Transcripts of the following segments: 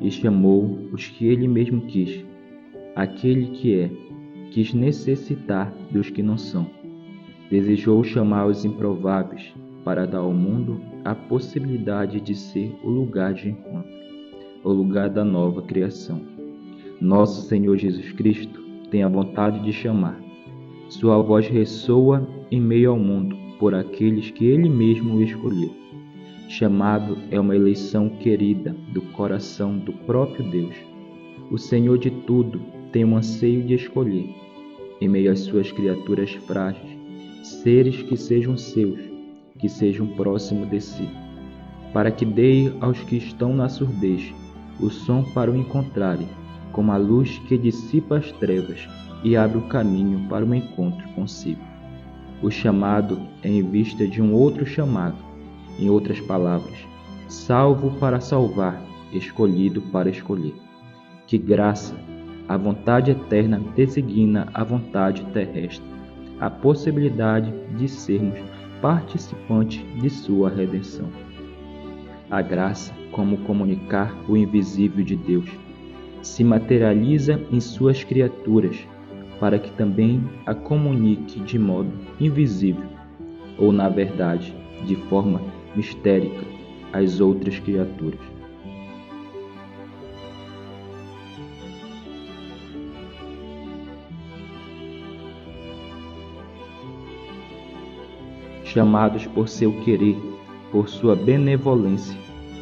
E chamou os que ele mesmo quis. Aquele que é, quis necessitar dos que não são. Desejou chamar os improváveis para dar ao mundo a possibilidade de ser o lugar de encontro, o lugar da nova criação. Nosso Senhor Jesus Cristo tem a vontade de chamar. Sua voz ressoa em meio ao mundo por aqueles que ele mesmo escolheu. Chamado é uma eleição querida do coração do próprio Deus. O Senhor de tudo tem um anseio de escolher, em meio às suas criaturas frágeis, seres que sejam seus, que sejam próximos de si, para que dê aos que estão na surdez o som para o encontrarem, como a luz que dissipa as trevas e abre o caminho para o encontro consigo. O chamado é em vista de um outro chamado. Em outras palavras, salvo para salvar, escolhido para escolher. Que graça! A vontade eterna designa a vontade terrestre, a possibilidade de sermos participantes de sua redenção. A graça, como comunicar o invisível de Deus, se materializa em suas criaturas, para que também a comunique de modo invisível, ou na verdade, de forma mistérica às outras criaturas. Chamados por seu querer, por sua benevolência,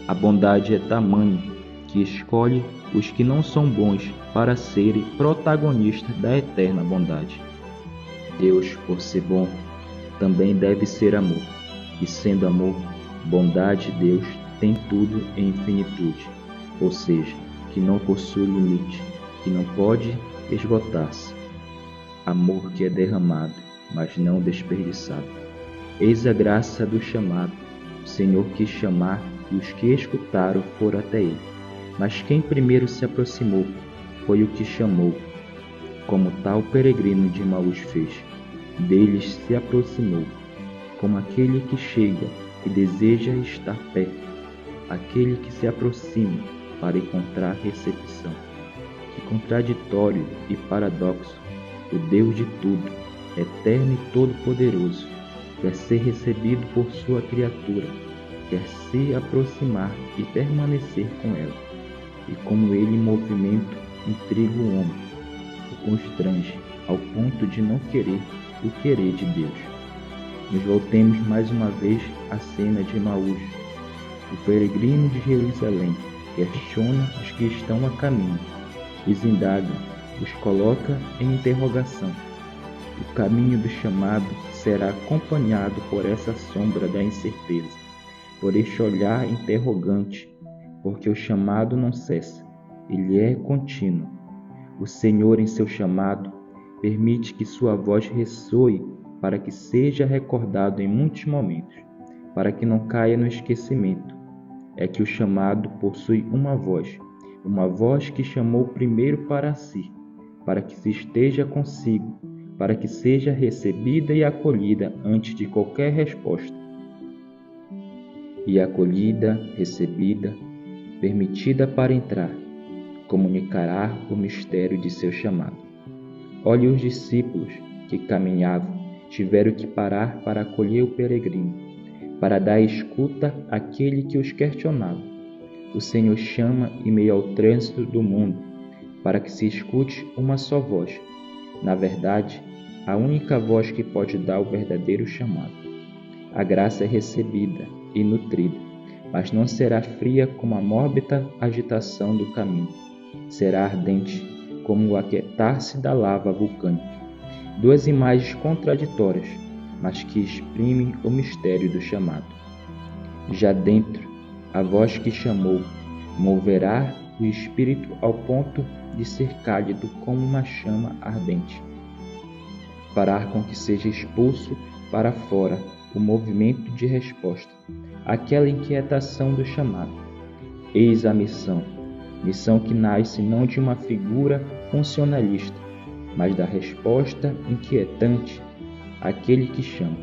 a bondade é tamanha que escolhe os que não são bons para serem protagonistas da eterna bondade. Deus, por ser bom, também deve ser amor, e sendo amor, bondade, Deus tem tudo em infinitude, ou seja, que não possui limite, que não pode esgotar-se. Amor que é derramado, mas não desperdiçado. Eis a graça do chamado. O Senhor quis chamar e os que escutaram foram até ele. Mas quem primeiro se aproximou foi o que chamou, como tal peregrino de Emaús fez. Deles se aproximou, como aquele que chega e deseja estar perto, aquele que se aproxima para encontrar recepção. Que contraditório e paradoxo! O Deus de tudo, eterno e todo-poderoso, quer ser recebido por sua criatura, quer se aproximar e permanecer com ela. E como ele em movimento intriga o homem, o constrange ao ponto de não querer o querer de Deus. Nos voltemos mais uma vez à cena de Emaús. O peregrino de Jerusalém questiona os que estão a caminho, os indaga, os coloca em interrogação. O caminho do chamado será acompanhado por essa sombra da incerteza, por este olhar interrogante, porque o chamado não cessa, ele é contínuo. O Senhor, em seu chamado, permite que sua voz ressoe para que seja recordado em muitos momentos, para que não caia no esquecimento. É que o chamado possui uma voz que chamou primeiro para si, para que se esteja consigo, para que seja recebida e acolhida antes de qualquer resposta. E acolhida, recebida, permitida para entrar, comunicará o mistério de seu chamado. Olhe os discípulos que caminhavam, tiveram que parar para acolher o peregrino, para dar escuta àquele que os questionava. O Senhor chama em meio ao trânsito do mundo, para que se escute uma só voz. Na verdade, a única voz que pode dar o verdadeiro chamado. A graça é recebida e nutrida, mas não será fria como a mórbida agitação do caminho. Será ardente como o aquietar-se da lava vulcânica. Duas imagens contraditórias, mas que exprimem o mistério do chamado. Já dentro, a voz que chamou moverá o espírito ao ponto de ser cálido como uma chama ardente. Fará com que seja expulso para fora o movimento de resposta, aquela inquietação do chamado. Eis a missão que nasce não de uma figura funcionalista, mas da resposta inquietante àquele que chama.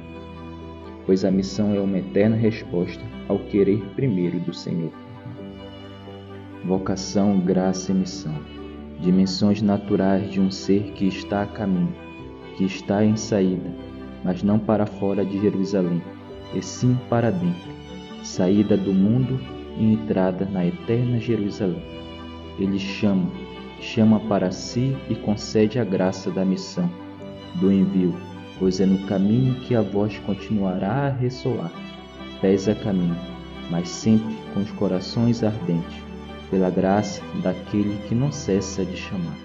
Pois a missão é uma eterna resposta ao querer primeiro do Senhor. Vocação, graça e missão, dimensões naturais de um ser que está a caminho, que está em saída, mas não para fora de Jerusalém, e sim para dentro, saída do mundo e entrada na eterna Jerusalém. Ele chama para si e concede a graça da missão, do envio, pois é no caminho que a voz continuará a ressoar, pés a caminho, mas sempre com os corações ardentes, pela graça daquele que não cessa de chamar.